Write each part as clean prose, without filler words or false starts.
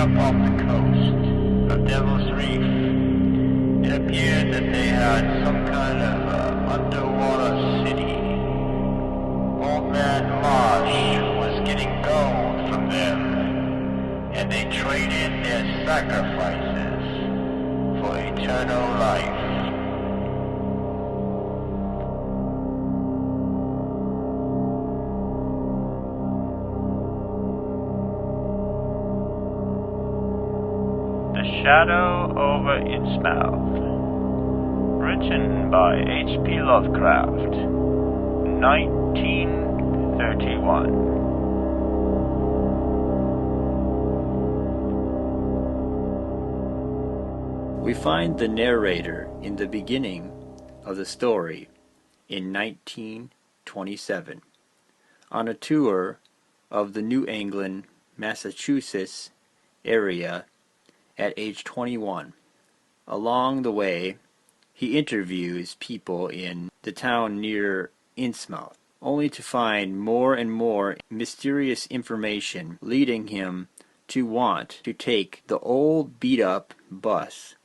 up off the coast of Devil's Reef. It appeared that they had some kind of underwater city. Old Man Marsh was getting gold from them, and they traded their sacrifices for eternal life. The Shadow over Innsmouth. Written by H.P. Lovecraft. 1931. We find the narrator in the beginning of the story in 1927 on a tour of the New England, Massachusetts area at age 21. Along the way, he interviews people in the town near Innsmouth, only to find more and more mysterious information leading him to want to take the old beat-up bus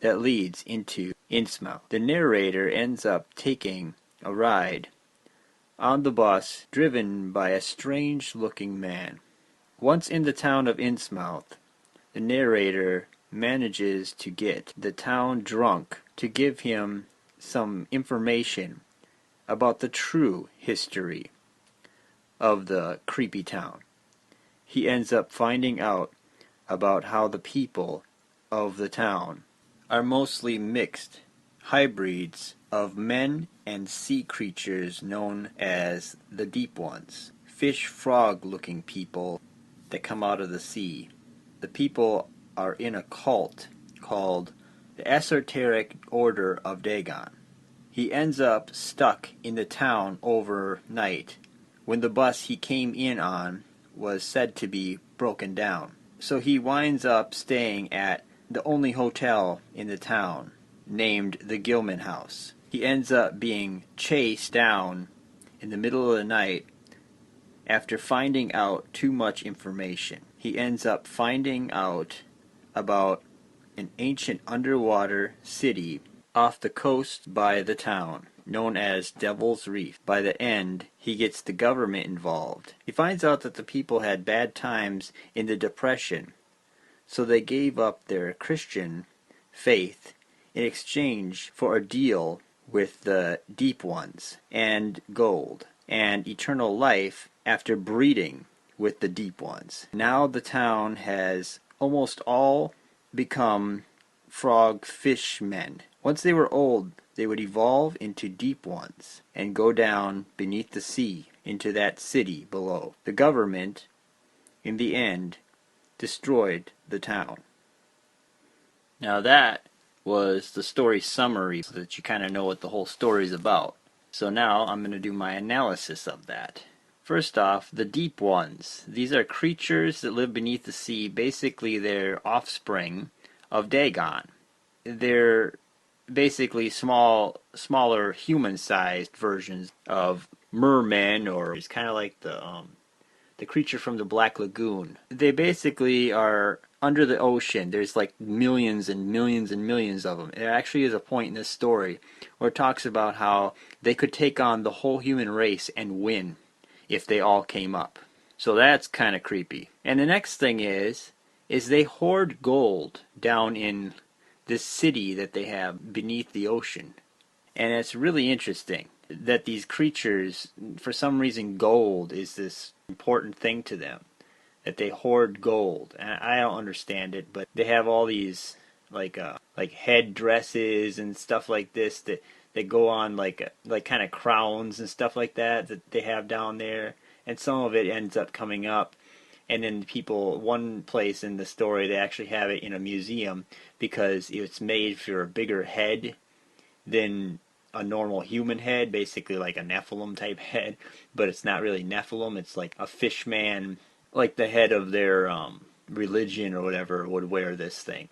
that leads into Innsmouth. The narrator ends up taking a ride on the bus driven by a strange-looking man. Once in the town of Innsmouth, the narrator manages to get the town drunk to give him some information about the true history of the creepy town. He ends up finding out about how the people of the town are mostly mixed hybrids of men and sea creatures known as the Deep Ones, fish frog-looking people that come out of the sea. The people are in a cult called the Esoteric Order of Dagon. He ends up stuck in the town overnight when the bus he came in on was said to be broken down. So he winds up staying at the only hotel in the town, named the Gilman House. He ends up being chased down in the middle of the night after finding out too much information. He ends up finding out about an ancient underwater city off the coast by the town, known as Devil's Reef. By the end, he gets the government involved. He finds out that the people had bad times in the Depression, so they gave up their Christian faith in exchange for a deal with the Deep Ones and gold and eternal life after breeding with the Deep Ones. Now the town has almost all become frog fish men. Once they were old, they would evolve into Deep Ones and go down beneath the sea into that city below. The government, in the end, destroyed the town. Now that was the story summary so that you kind of know what the whole story is about. So now I'm going to do my analysis of that. First off, the Deep Ones. These are creatures that live beneath the sea. Basically, they're offspring of Dagon. They're basically smaller human-sized versions of mermen, or it's kind of like the creature from the Black Lagoon. They basically are under the ocean. There's like millions and millions and millions of them. There actually is a point in this story where it talks about how they could take on the whole human race and win if they all came up. So that's kind of creepy. And the next thing is they hoard gold down in this city that they have beneath the ocean. And it's really interesting that these creatures, for some reason gold is this important thing to them, that they hoard gold. And I don't understand it, but they have all these like head dresses and stuff like this that go on like kind of crowns and stuff like that they have down there, and some of it ends up coming up. And then people, one place in the story, they actually have it in a museum because it's made for a bigger head than a normal human head, basically like a Nephilim type head, but it's not really Nephilim. It's like a fish man, like the head of their religion or whatever would wear this thing.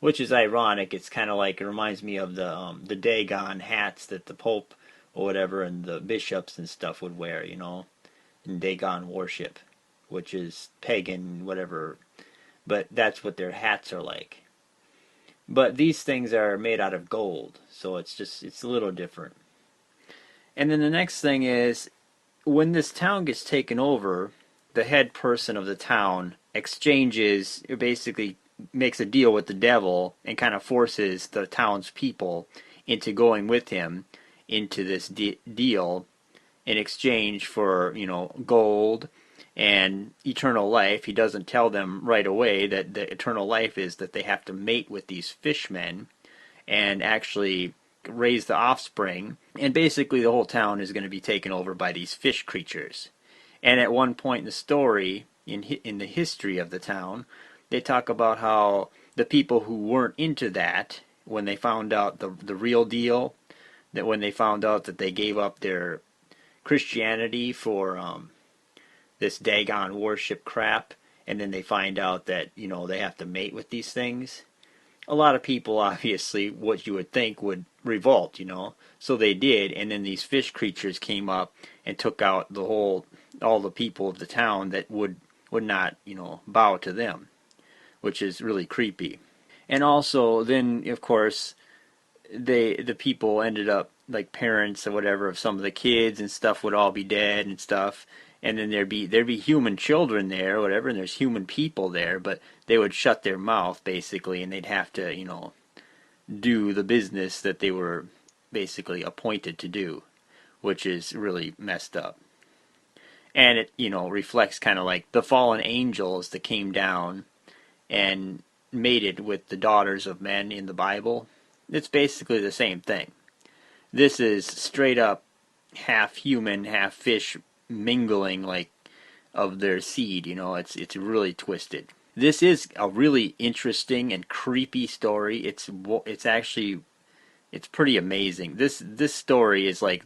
Which is ironic. It's kind of like, it reminds me of the Dagon hats that the Pope or whatever and the bishops and stuff would wear, you know, in Dagon worship, which is pagan, whatever, but that's what their hats are like. But these things are made out of gold, so it's a little different. And then the next thing is, when this town gets taken over, the head person of the town exchanges, basically makes a deal with the devil and kind of forces the townspeople into going with him into this deal in exchange for, gold and eternal life. He doesn't tell them right away that the eternal life is that they have to mate with these fishmen and actually raise the offspring. And basically the whole town is going to be taken over by these fish creatures. And at one point in the story, in the history of the town, they talk about how the people who weren't into that, when they found out the real deal, that when they found out that they gave up their Christianity for this Dagon worship crap, and then they find out that, they have to mate with these things, a lot of people, obviously, what you would think, would revolt, So they did, and then these fish creatures came up and took out all the people of the town that would not, bow to them, which is really creepy. And also, then, of course, the people ended up, like parents or whatever of some of the kids and stuff, would all be dead and stuff, and then there'd be human children there or whatever, and there's human people there, but they would shut their mouth basically, and they'd have to do the business that they were basically appointed to do, which is really messed up. And it reflects kind of like the fallen angels that came down and mated with the daughters of men in the Bible. It's basically the same thing. This is straight up half human, half fish mingling, like, of their seed. It's really twisted. This is a really interesting and creepy story. It's pretty amazing. This story is like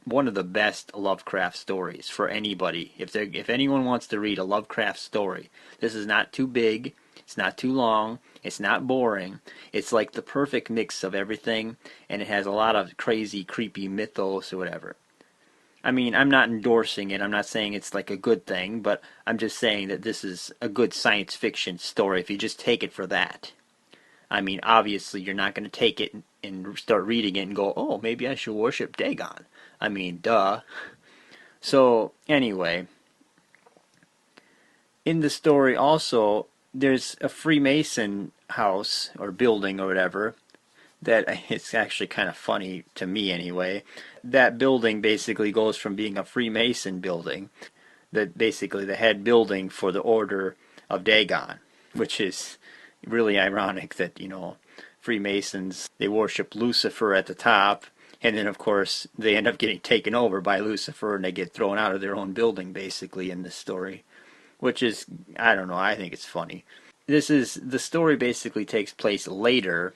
one of the best Lovecraft stories for anybody. If anyone wants to read a Lovecraft story, this is not too big. It's not too long. It's not boring. It's like the perfect mix of everything, and it has a lot of crazy, creepy mythos or whatever. I mean, I'm not endorsing it. I'm not saying it's like a good thing, but I'm just saying that this is a good science fiction story if you just take it for that. I mean, obviously, you're not going to take it and start reading it and go, oh, maybe I should worship Dagon. I mean, duh. So, anyway, in the story also, there's a Freemason house or building or whatever that it's actually kind of funny to me anyway. That building basically goes from being a Freemason building, that basically the head building for the Order of Dagon, which is really ironic that, Freemasons, they worship Lucifer at the top, and then of course they end up getting taken over by Lucifer and they get thrown out of their own building basically in this story, which is, I don't know, I think it's funny. The story basically takes place later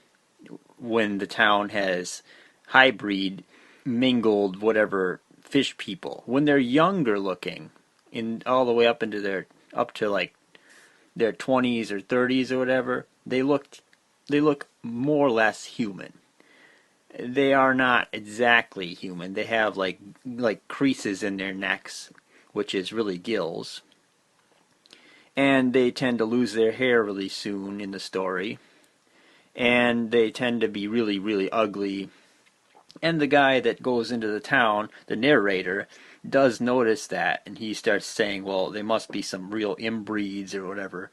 when the town has hybrid, mingled, whatever, fish people. When they're younger looking, all the way up to like their 20s or 30s or whatever, they look more or less human. They are not exactly human. They have like creases in their necks, which is really gills. And they tend to lose their hair really soon in the story. And they tend to be really, really ugly. And the guy that goes into the town, the narrator, does notice that, and he starts saying, well, they must be some real inbreeds or whatever.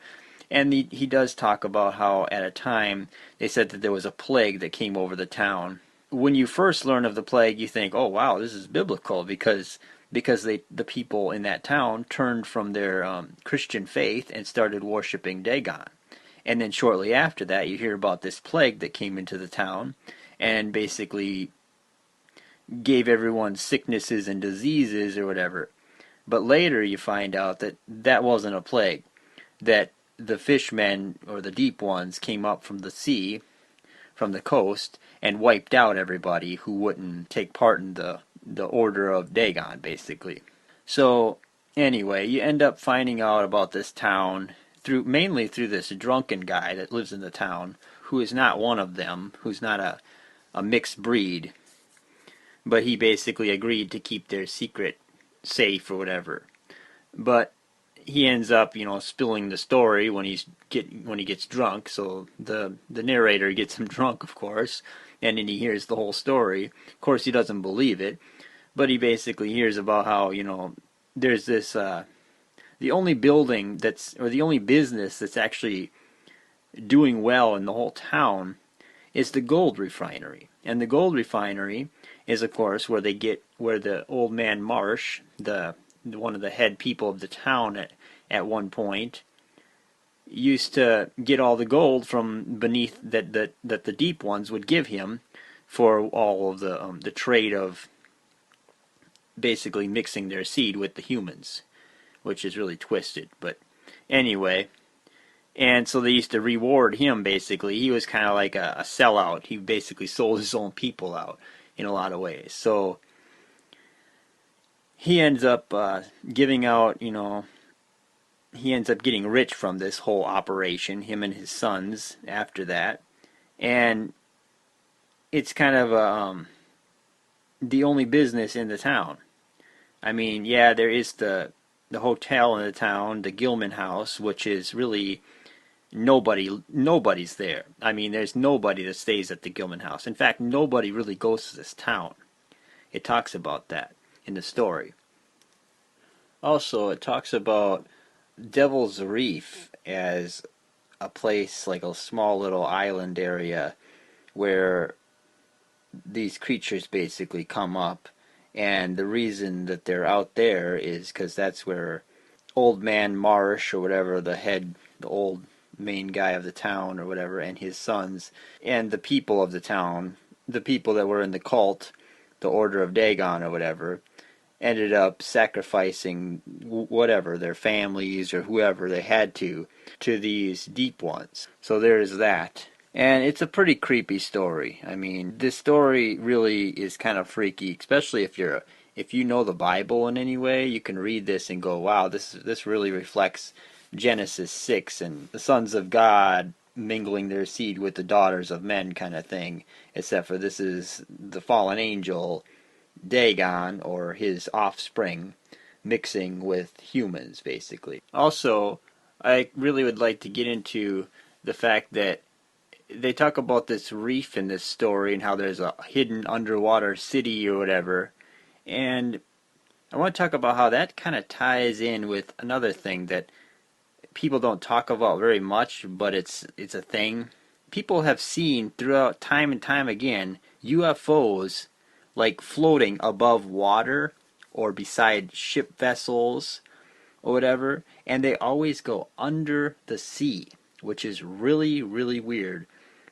And he does talk about how at a time they said that there was a plague that came over the town. When you first learn of the plague, you think, oh wow, this is biblical, because the people in that town turned from their Christian faith and started worshiping Dagon. And then shortly after that, you hear about this plague that came into the town and basically gave everyone sicknesses and diseases or whatever. But later you find out that that wasn't a plague, that the fishmen, or the deep ones, came up from the sea, from the coast, and wiped out everybody who wouldn't take part in the Order of Dagon, basically. So, anyway, you end up finding out about this town mainly through this drunken guy that lives in the town, who is not one of them, who's not a mixed breed, but he basically agreed to keep their secret safe or whatever. But he ends up, spilling the story when he gets drunk. So the narrator gets him drunk, of course, and then he hears the whole story. Of course, he doesn't believe it, but he basically hears about how there's this the only building that's or the only business that's actually doing well in the whole town is the gold refinery. And the gold refinery is, of course, where the old man Marsh, the one of the head people of the town at one point, used to get all the gold from beneath that the deep ones would give him for all of the trade of basically mixing their seed with the humans, which is really twisted. But anyway, and so they used to reward him, basically. He was kind of like a sellout. He basically sold his own people out in a lot of ways. So he ends up giving out, he ends up getting rich from this whole operation, him and his sons, after that. And it's kind of the only business in the town. I mean, yeah, there is the hotel in the town, the Gilman House, which is really nobody's there. I mean, there's nobody that stays at the Gilman House. In fact, nobody really goes to this town. It talks about that in the story. Also, it talks about Devil's Reef as a place, like a small little island area where these creatures basically come up, and the reason that they're out there is because that's where old man Marsh, or whatever, the old main guy of the town or whatever, and his sons, and the people of the town, the people that were in the cult, the Order of Dagon or whatever, ended up sacrificing whatever, their families or whoever they had to these deep ones. So there's that. And it's a pretty creepy story. I mean, this story really is kind of freaky, especially if you know the Bible in any way. You can read this and go, wow, this really reflects Genesis 6 and the sons of God mingling their seed with the daughters of men kind of thing, except for this is the fallen angel Dagon, or his offspring, mixing with humans, basically. Also, I really would like to get into the fact that they talk about this reef in this story and how there's a hidden underwater city or whatever. And I want to talk about how that kind of ties in with another thing that people don't talk about very much, but it's a thing. People have seen throughout time and time again UFOs like floating above water or beside ship vessels or whatever, and they always go under the sea, which is really, really weird.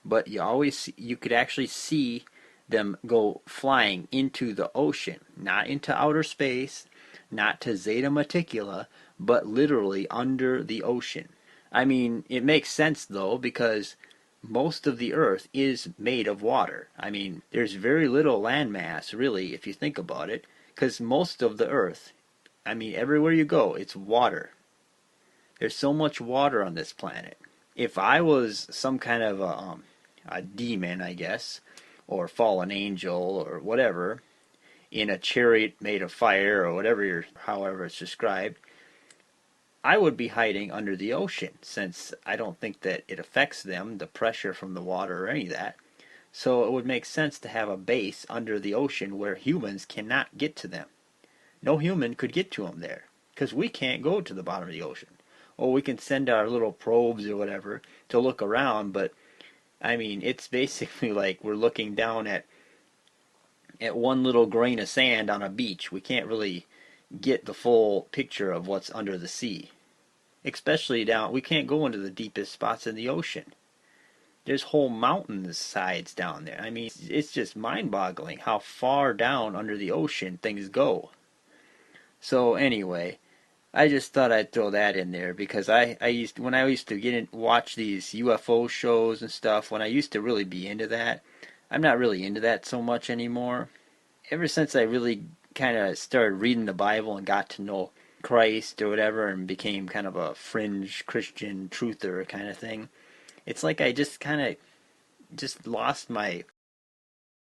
But you could actually see them go flying into the ocean, not into outer space, not to Zeta Meticula, but literally under the ocean. I mean, it makes sense though, because most of the earth is made of water. I mean, there's very little landmass, really, if you think about it, because most of the earth, I mean, everywhere you go, it's water. There's so much water on this planet. If I was some kind of a demon, I guess, or fallen angel, or whatever, in a chariot made of fire, or whatever, however it's described, I would be hiding under the ocean, since I don't think that it affects them, the pressure from the water or any of that. So it would make sense to have a base under the ocean where humans cannot get to them. No human could get to them there, because we can't go to the bottom of the ocean. Or we can send our little probes or whatever to look around, but I mean, it's basically like we're looking down at one little grain of sand on a beach. We can't really get the full picture of what's under the sea. Especially down, we can't go into the deepest spots in the ocean. There's whole mountain sides down there. I mean, it's just mind-boggling how far down under the ocean things go. So anyway, I just thought I'd throw that in there because when I used to watch these UFO shows and stuff, when I used to really be into that, I'm not really into that so much anymore. Ever since I really kind of started reading the Bible and got to know Christ or whatever and became kind of a fringe Christian truther kind of thing, it's like I just kind of just lost my